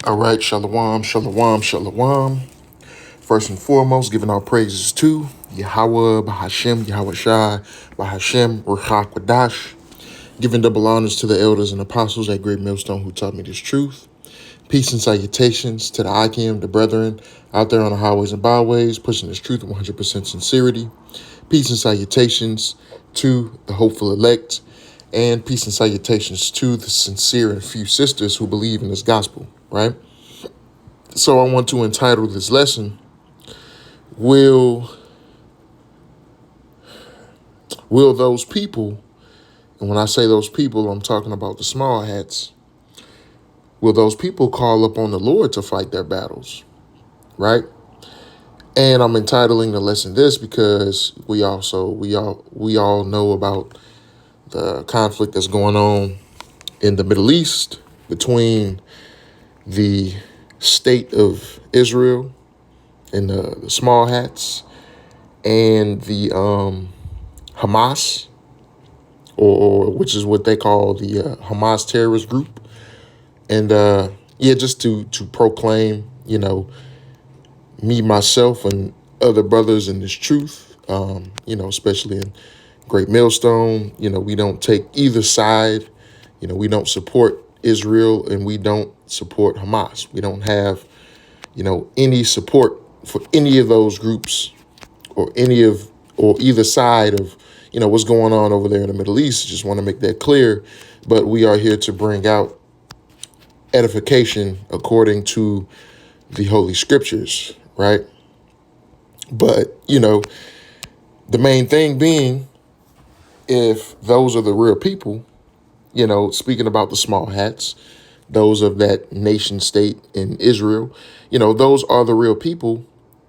All right, shalom, shalom, shalom. First and foremost, giving our praises to Yahweh, Bahashem, Yahweh Shai, Bahashem, Ruach Kwadash. Giving double honors to the elders and apostles at Great Millstone who taught me this truth. Peace and salutations to the Akim, the brethren out there on the highways and byways, pushing this truth with 100% sincerity. Peace and salutations to the hopeful elect, and peace and salutations to the sincere and few sisters who believe in this gospel, right? So I want to entitle this lesson, Will those people, and when I say those people, I'm talking about the small hats, will those people call upon the Lord to fight their battles, right? And I'm entitling the lesson this because we all know about the conflict that's going on in the Middle East between the state of Israel and the small hats and the Hamas, or which is what they call the Hamas terrorist group. And just to proclaim, me, myself, and other brothers in this truth, especially in Great Millstone, we don't take either side. We don't support Israel and we don't support Hamas. We don't have, any support for any of those groups or either side of, what's going on over there in the Middle East. Just want to make that clear. But we are here to bring out edification according to the Holy Scriptures, right? But, the main thing being, if those are the real people, speaking about the small hats, those of that nation state in Israel, those are the real people,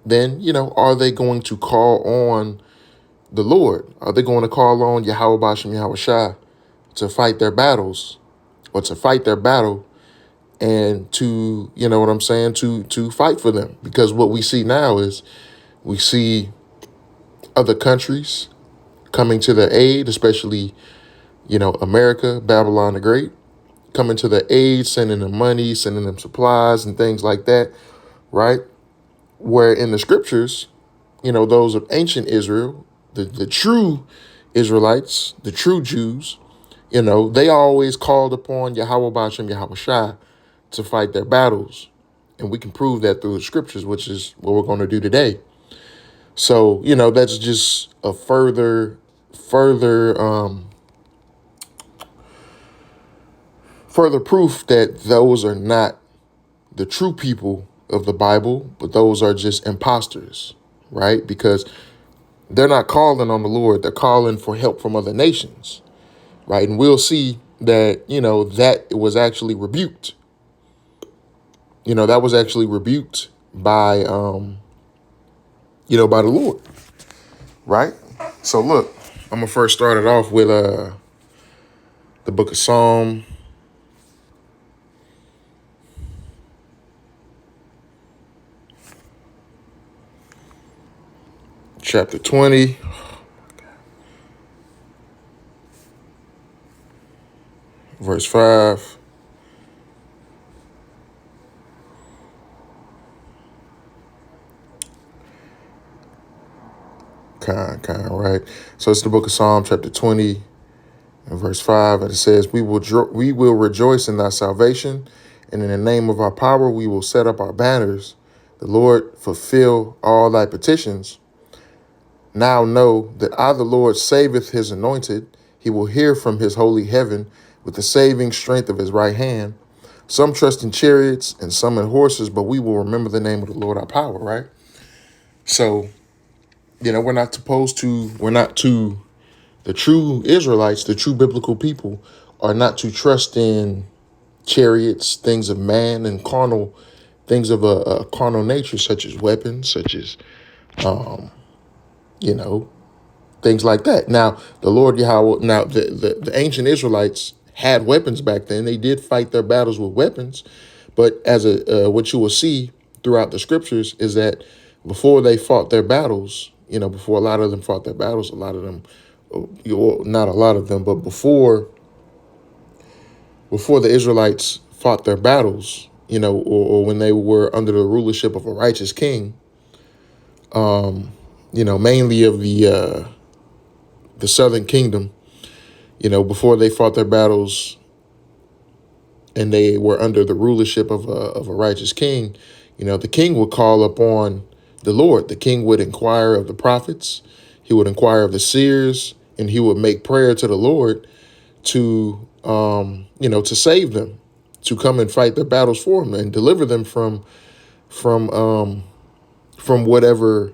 then, are they going to call on the Lord? Are they going to call on Yahweh Bashem, Yahweh Shai to fight their battles or to fight their battle and to, to fight for them? Because what we see now is we see other countries coming to their aid, especially, America, Babylon the Great, coming to their aid, sending them money, sending them supplies and things like that, right? Where in the scriptures, those of ancient Israel, the true Israelites, the true Jews, they always called upon Yahweh Bashem, Yahweh Shai to fight their battles. And we can prove that through the scriptures, which is what we're going to do today. So, that's just a further proof that those are not the true people of the Bible, but those are just imposters, right? Because they're not calling on the Lord. They're calling for help from other nations, right? And we'll see that, that was actually rebuked. That was actually rebuked by, by the Lord, right? So look, I'm going to first start it off with the book of Psalm, chapter 20, verse 5. Right? So it's the book of Psalm, chapter 20, and verse 5, and it says, we will rejoice in thy salvation, and in the name of our power we will set up our banners. The Lord fulfill all thy petitions. Now know that I, the Lord, saveth his anointed. He will hear from his holy heaven with the saving strength of his right hand. Some trust in chariots and some in horses, but we will remember the name of the Lord our power, right? So, we're not to, the true Israelites, the true biblical people, are not to trust in chariots, things of man, and carnal, things of a carnal nature, such as weapons, such as, things like that. Now, the Lord Yahweh, the ancient Israelites had weapons back then. They did fight their battles with weapons. But as what you will see throughout the scriptures is that before they fought their battles, before a lot of them fought their battles, not a lot of them, but before the Israelites fought their battles, or when they were under the rulership of a righteous king, mainly of the southern kingdom, before they fought their battles and they were under the rulership of a righteous king, the king would call upon the Lord. The king would inquire of the prophets. He would inquire of the seers, and he would make prayer to the Lord to save them, to come and fight their battles for them and deliver them from whatever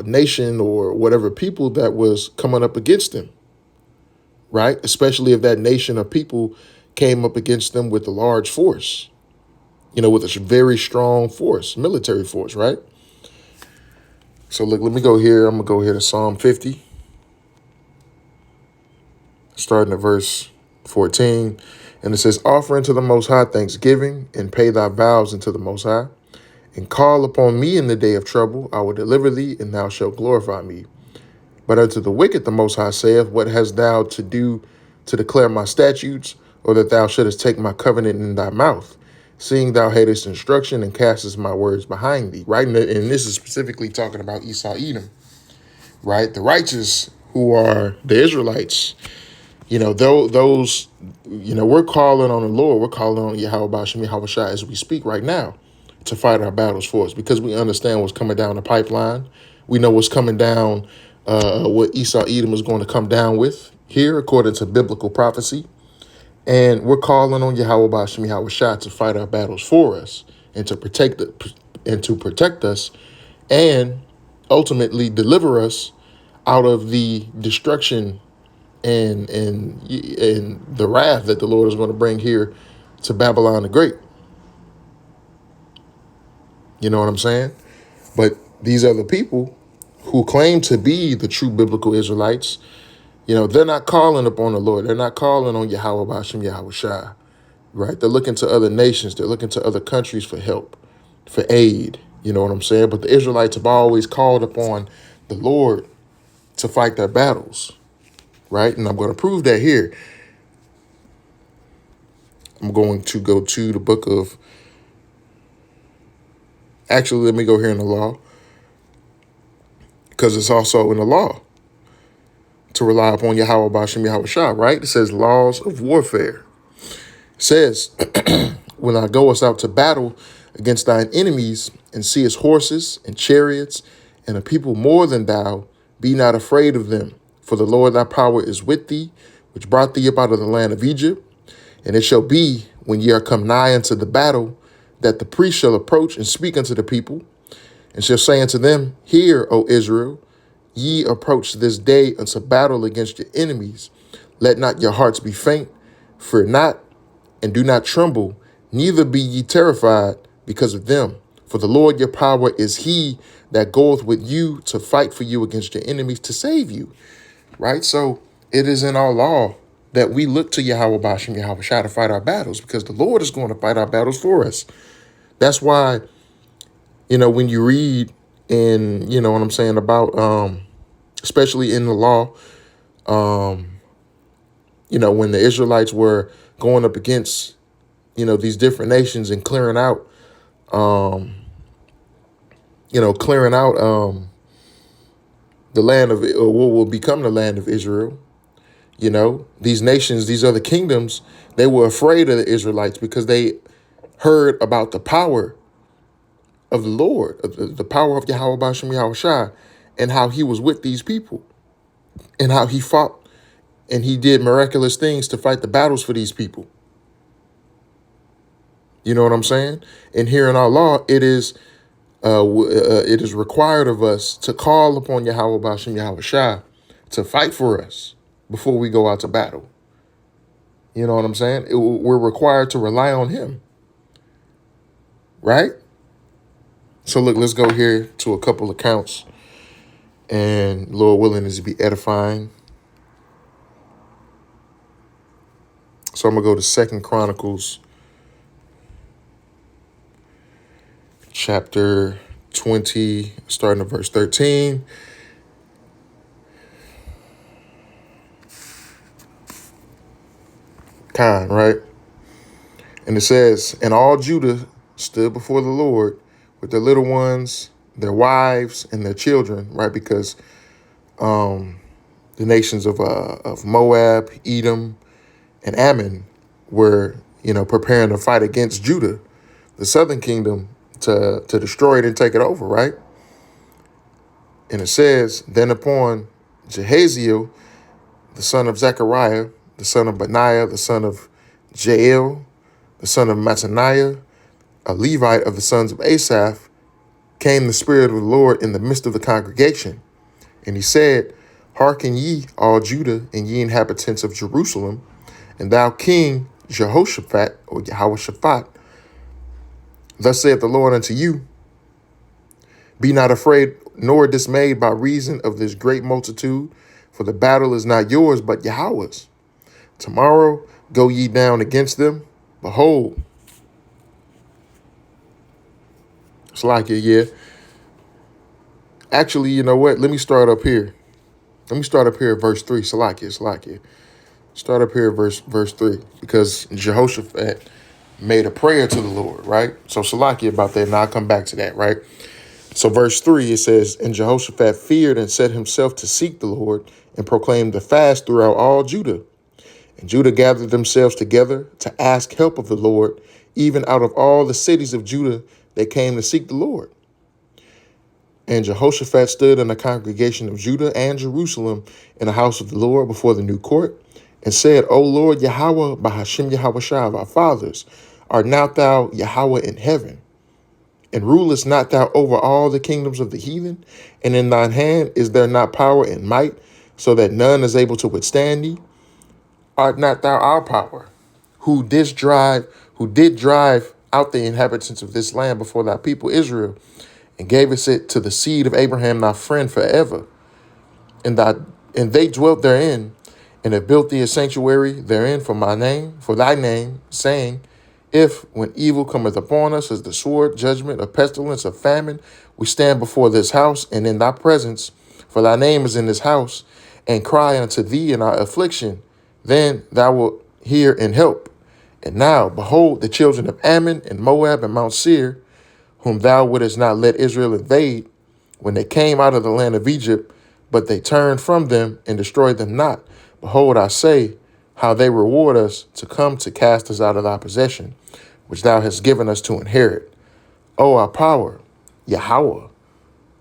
nation or whatever people that was coming up against them, right? Especially if that nation or people came up against them with a large force, with a very strong force, military force, right? So look, let me go here. I'm going to go here to Psalm 50, starting at verse 14. And it says, offer unto the Most High thanksgiving and pay thy vows unto the Most High. And call upon me in the day of trouble. I will deliver thee, and thou shalt glorify me. But unto the wicked the Most High saith, what hast thou to do to declare my statutes, or that thou shouldest take my covenant in thy mouth, seeing thou hatest instruction and castest my words behind thee, right? And this is specifically talking about Esau, Edom, right? The righteous, who are the Israelites, those, we're calling on the Lord. We're calling on Yahweh Bashim, Yahweh Shai as we speak right now to fight our battles for us, because we understand what's coming down the pipeline. We know what's coming down, what Esau, Edom is going to come down with here, according to biblical prophecy. And we're calling on Yahweh Bashim, Yahweh Shai to fight our battles for us and to protect us and ultimately deliver us out of the destruction and the wrath that the Lord is going to bring here to Babylon the Great. You know what I'm saying? But these other people who claim to be the true biblical Israelites, they're not calling upon the Lord. They're not calling on Yahweh Bashim, Yahweh Shai, right? They're looking to other nations. They're looking to other countries for help, for aid. You know what I'm saying? But the Israelites have always called upon the Lord to fight their battles, right? And I'm going to prove that here. I'm going to go to the book of, actually, let me go here in the law, because it's also in the law to rely upon Yahweh Bashim Yahweh Shah, right? It says laws of warfare. It says, when thou goest out to battle against thine enemies and seest horses and chariots and a people more than thou, be not afraid of them. For the Lord thy power is with thee, which brought thee up out of the land of Egypt. And it shall be, when ye are come nigh unto the battle, that the priest shall approach and speak unto the people, and shall say unto them, hear, O Israel, ye approach this day unto battle against your enemies. Let not your hearts be faint, fear not, and do not tremble, neither be ye terrified because of them. For the Lord your power is he that goeth with you to fight for you against your enemies, to save you. Right? So it is in our law that we look to Yahweh Bashim, Yahweh Shai to fight our battles, because the Lord is going to fight our battles for us. That's why, when you read in, what I'm saying about, especially in the law, when the Israelites were going up against, these different nations and clearing out, the land of, or what will become the land of Israel. These nations, these other kingdoms, they were afraid of the Israelites because they heard about the power of the Lord, of the power of Yahweh Bashim Yahweh Shai, and how he was with these people, and how he fought and he did miraculous things to fight the battles for these people. You know what I'm saying? And here in our law, it is required of us to call upon Yahweh Bashim Yahweh Shai to fight for us before we go out to battle. You know what I'm saying? We're required to rely on him. Right? So look, let's go here to a couple accounts, and Lord willing is to be edifying. So I'm going to go to 2 Chronicles chapter 20, starting at verse 13. Right? And it says, and all Judah stood before the Lord with their little ones, their wives, and their children, right? Because the nations of Moab, Edom, and Ammon were, preparing to fight against Judah, the southern kingdom, to destroy it and take it over, right? And it says, then upon Jehaziel, the son of Zechariah, the son of Benaiah, the son of Jael, the son of Mattaniah, a Levite of the sons of Asaph, came the Spirit of the Lord in the midst of the congregation. And he said, hearken ye, all Judah, and ye inhabitants of Jerusalem, and thou King Jehoshaphat, or Jehoshaphat, thus saith the Lord unto you, be not afraid nor dismayed by reason of this great multitude, for the battle is not yours, but Yahweh's. Tomorrow go ye down against them. Behold, it's like it, yeah. Actually, you know what? Let me start up here. Let me start up here at verse 3. Salakia. Start up here at verse 3. Because Jehoshaphat made a prayer to the Lord, right? So Salakia about that, and I'll come back to that, right? So verse 3, it says, and Jehoshaphat feared and set himself to seek the Lord and proclaimed a fast throughout all Judah. And Judah gathered themselves together to ask help of the Lord. Even out of all the cities of Judah, they came to seek the Lord. And Jehoshaphat stood in the congregation of Judah and Jerusalem in the house of the Lord before the new court and said, O Lord Yahweh, Bahashem Yahweh of our fathers, art not thou Yahweh in heaven? And rulest not thou over all the kingdoms of the heathen? And in thine hand is there not power and might, so that none is able to withstand thee? Art not thou our power, who did drive out the inhabitants of this land before thy people Israel, and gavest it to the seed of Abraham thy friend forever? And they dwelt therein, and have built thee a sanctuary therein for thy name, saying, if, when evil cometh upon us as the sword, judgment, or pestilence, or famine, we stand before this house and in thy presence, for thy name is in this house, and cry unto thee in our affliction, then thou wilt hear and help. And now, behold, the children of Ammon and Moab and Mount Seir, whom thou wouldest not let Israel invade, when they came out of the land of Egypt, but they turned from them and destroyed them not. Behold, I say, how they reward us to come to cast us out of thy possession, which thou hast given us to inherit. O our power, Yahweh,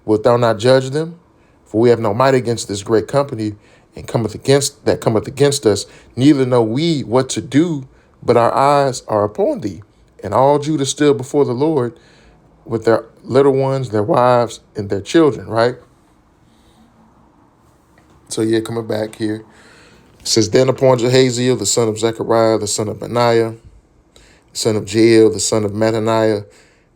wilt thou not judge them? For we have no might against this great company and cometh against us, neither know we what to do, but our eyes are upon thee. And all Judah stood before the Lord with their little ones, their wives, and their children, right? So yeah, coming back here. It says, then upon Jehaziel, the son of Zechariah, the son of Benaiah, the son of Jael, the son of Mattaniah,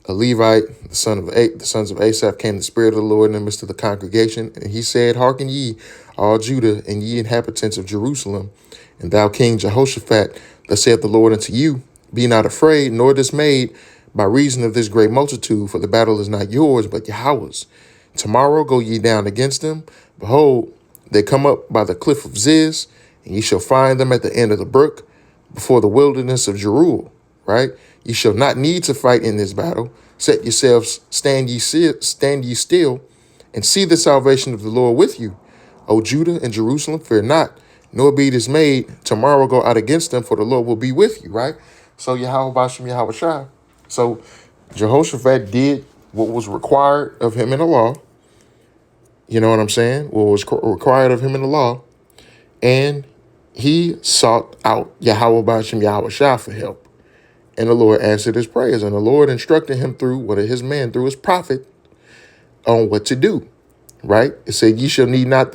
a Levite, the sons of Asaph, came the Spirit of the Lord in the midst of the congregation. And he said, hearken ye, all Judah, and ye inhabitants of Jerusalem, and thou King Jehoshaphat, thus saith the Lord unto you, be not afraid nor dismayed by reason of this great multitude, for the battle is not yours, but Yahweh's. Tomorrow go ye down against them. Behold, they come up by the cliff of Ziz, and ye shall find them at the end of the brook, before the wilderness of Jeruel, right? Ye shall not need to fight in this battle. Set yourselves, stand ye still, and see the salvation of the Lord with you. O Judah and Jerusalem, fear not, nor be dismayed. Tomorrow go out against them, for the Lord will be with you, right? So Yahweh Bashem Yahweh Shai. So Jehoshaphat did what was required of him in the law. You know what I'm saying? What was required of him in the law. And he sought out Yahweh Bashem Yahweh Shai for help. And the Lord answered his prayers. And the Lord instructed him through his prophet, on what to do. Right? It said, ye shall not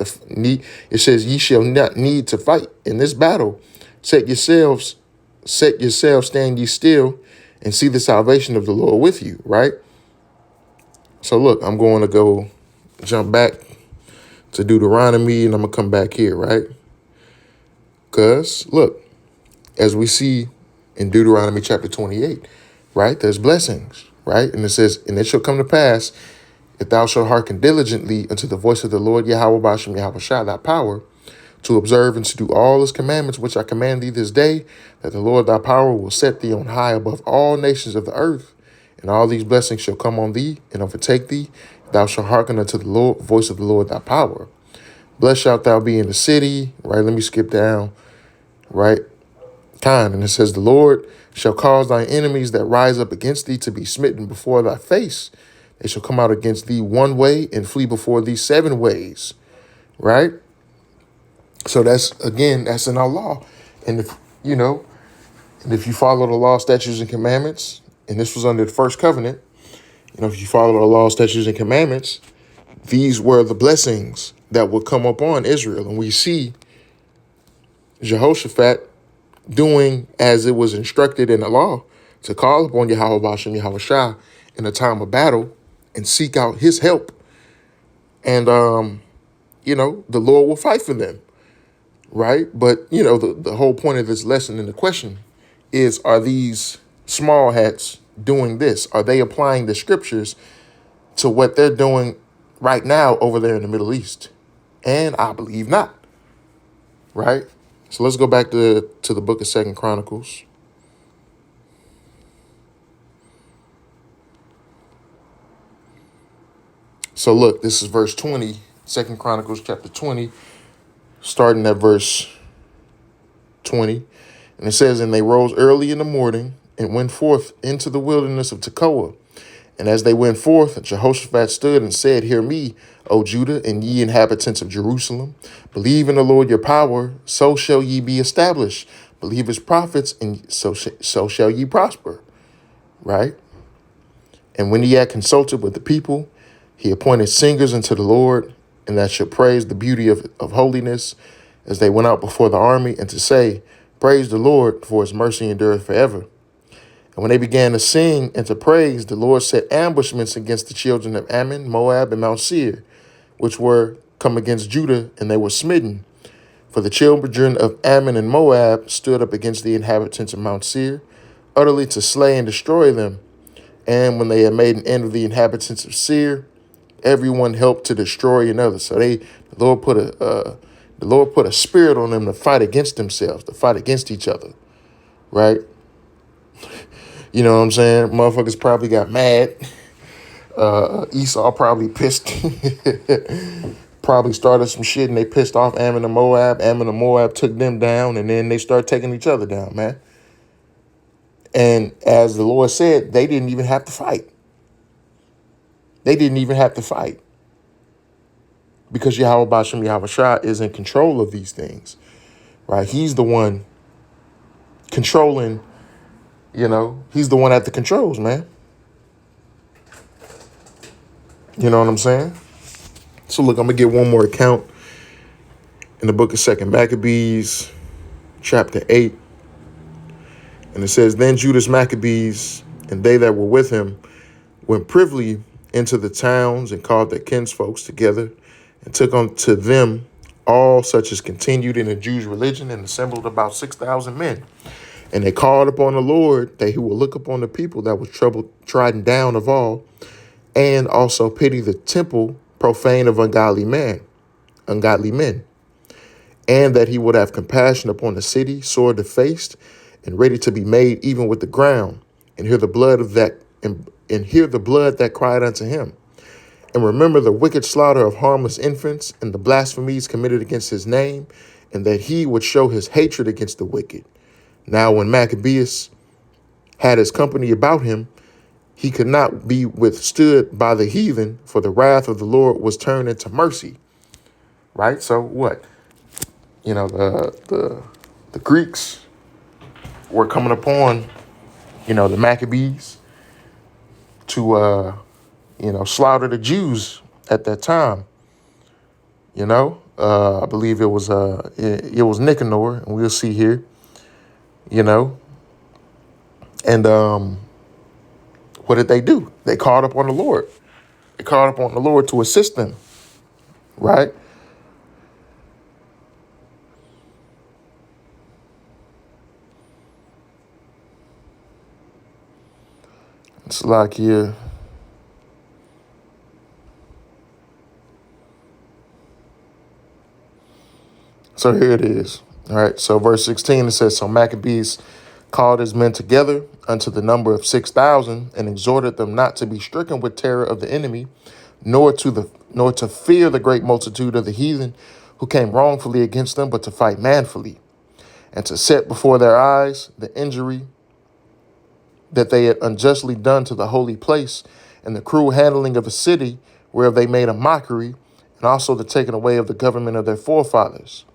need to fight in this battle. Set yourselves, stand ye still, and see the salvation of the Lord with you. Right? So look, I'm going to go jump back to Deuteronomy, and I'm going to come back here, right? Because look, as we see in Deuteronomy chapter 28, right, there's blessings, right? And it says, and it shall come to pass, if thou shalt hearken diligently unto the voice of the Lord Yahweh Bashem Yahweh Shai, thy power, to observe and to do all his commandments, which I command thee this day, that the Lord thy power will set thee on high above all nations of the earth. And all these blessings shall come on thee and overtake thee. Thou shalt hearken unto the Lord, voice of the Lord thy power. Blessed shalt thou be in the city. Right, let me skip down. Right, and it says, the Lord shall cause thy enemies that rise up against thee to be smitten before thy face. They shall come out against thee one way and flee before thee 7 ways. Right? So that's in our law. And if you follow the law, statutes, and commandments, and this was under the first covenant, if you follow the law, statutes, and commandments, these were the blessings that would come upon Israel. And we see Jehoshaphat doing as it was instructed in the law, to call upon Yahweh Bashem Yahweh Shah in a time of battle and seek out his help. And, the Lord will fight for them. Right. But, the whole point of this lesson and the question is, are these small hats doing this? Are they applying the scriptures to what they're doing right now over there in the Middle East? And I believe not. Right. So let's go back to the book of 2 Chronicles. So look, this is verse 20, 2 Chronicles chapter 20, starting at verse 20. And it says, and they rose early in the morning and went forth into the wilderness of Tekoa. And as they went forth, Jehoshaphat stood and said, hear me, O Judah, and ye inhabitants of Jerusalem. Believe in the Lord your power, so shall ye be established. Believe his prophets, and so shall ye prosper. Right? And when he had consulted with the people, he appointed singers unto the Lord, and that should praise the beauty of holiness as they went out before the army, and to say, praise the Lord, for his mercy endureth forever. And when they began to sing and to praise, the Lord set ambushments against the children of Ammon, Moab, and Mount Seir, which were come against Judah, and they were smitten. For the children of Ammon and Moab stood up against the inhabitants of Mount Seir, utterly to slay and destroy them. And when they had made an end of the inhabitants of Seir, everyone helped to destroy another. So the Lord put a spirit on them to fight against themselves, to fight against each other. Right? You know what I'm saying? Motherfuckers probably got mad. Esau probably pissed, probably started some shit, and they pissed off Ammon and Moab. Ammon and Moab took them down, and then they started taking each other down, man. And as the Lord said, they didn't even have to fight. They didn't even have to fight. Because Yahweh Bashem Yahweh Shah is in control of these things. Right? He's the one controlling, he's the one at the controls, man. You know what I'm saying? So look, I'm going to get one more account in the book of 2 Maccabees, chapter 8. And it says, then Judas Maccabees and they that were with him went privily into the towns and called their kinsfolks together and took unto them all such as continued in the Jews' religion, and assembled about 6,000 men. And they called upon the Lord that he will look upon the people that was troubled, trodden down of all, and also pity the temple profane of ungodly men, and that he would have compassion upon the city, sore defaced, and ready to be made even with the ground, and hear the blood of that, and hear the blood that cried unto him. And remember the wicked slaughter of harmless infants, and the blasphemies committed against his name, and that he would show his hatred against the wicked. Now when Maccabeus had his company about him, he could not be withstood by the heathen, for the wrath of the Lord was turned into mercy. Right? So what? The Greeks were coming upon, the Maccabees to, slaughter the Jews at that time. I believe it was Nicanor, and we'll see here, and what did they do? They called upon the Lord. They called upon the Lord to assist them, right? It's like here. So here it is. All right. So verse 16, it says, so Maccabees called his men together unto the number of 6,000 and exhorted them not to be stricken with terror of the enemy, nor to fear the great multitude of the heathen who came wrongfully against them, but to fight manfully, and to set before their eyes the injury that they had unjustly done to the holy place, and the cruel handling of a city whereof they made a mockery, and also the taking away of the government of their forefathers.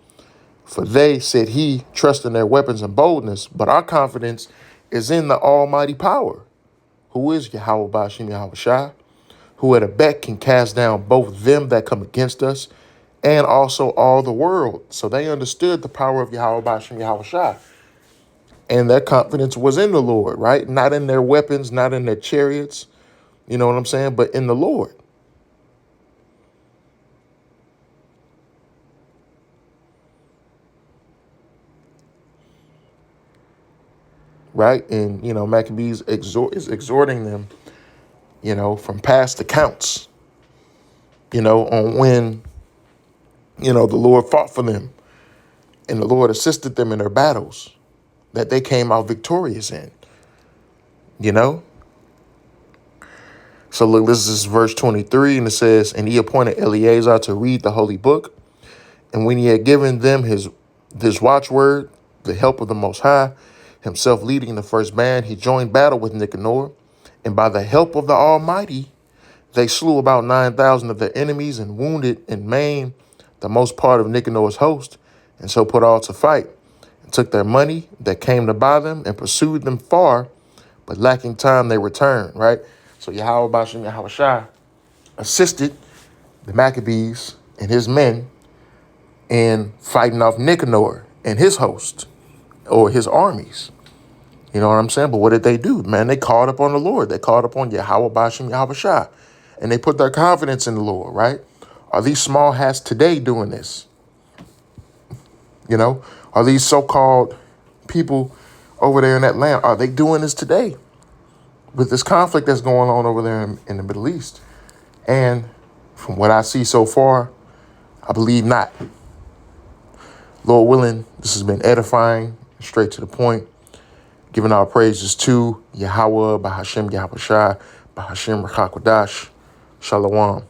For they, said he, trust in their weapons and boldness, but our confidence is in the almighty power, who is Yahweh Ba'ashem Yahweh Shai, who at a beck can cast down both them that come against us and also all the world. So they understood the power of Yahweh Ba'ashem Yahweh Shai. And their confidence was in the Lord, right? Not in their weapons, not in their chariots, you know what I'm saying? But in the Lord. Right? And, Maccabees is exhorting them, from past accounts, on when, the Lord fought for them and the Lord assisted them in their battles that they came out victorious in, So look, this is verse 23, and it says, and he appointed Eleazar to read the holy book. And when he had given them this watchword, the help of the Most High, himself leading the first band, he joined battle with Nicanor. And by the help of the Almighty, they slew about 9,000 of their enemies and wounded and maimed the most part of Nicanor's host, and so put all to fight, and took their money that came to buy them and pursued them far, but lacking time they returned, right? So Yahweh Ba'ashem Yahweh Shai assisted the Maccabees and his men in fighting off Nicanor and his host or his armies. You know what I'm saying? But what did they do? Man, they called upon the Lord. They called upon Yahweh Ba'ashem Yahweh Shai. And they put their confidence in the Lord, right? Are these small hats today doing this? Are these so-called people over there in that land, are they doing this today? With this conflict that's going on over there in the Middle East? And from what I see so far, I believe not. Lord willing, this has been edifying, straight to the point. Giving our praises to Yahweh, Ba'ashem Yahweh Shai, Ba'ashem Rakakwadash. Shalom.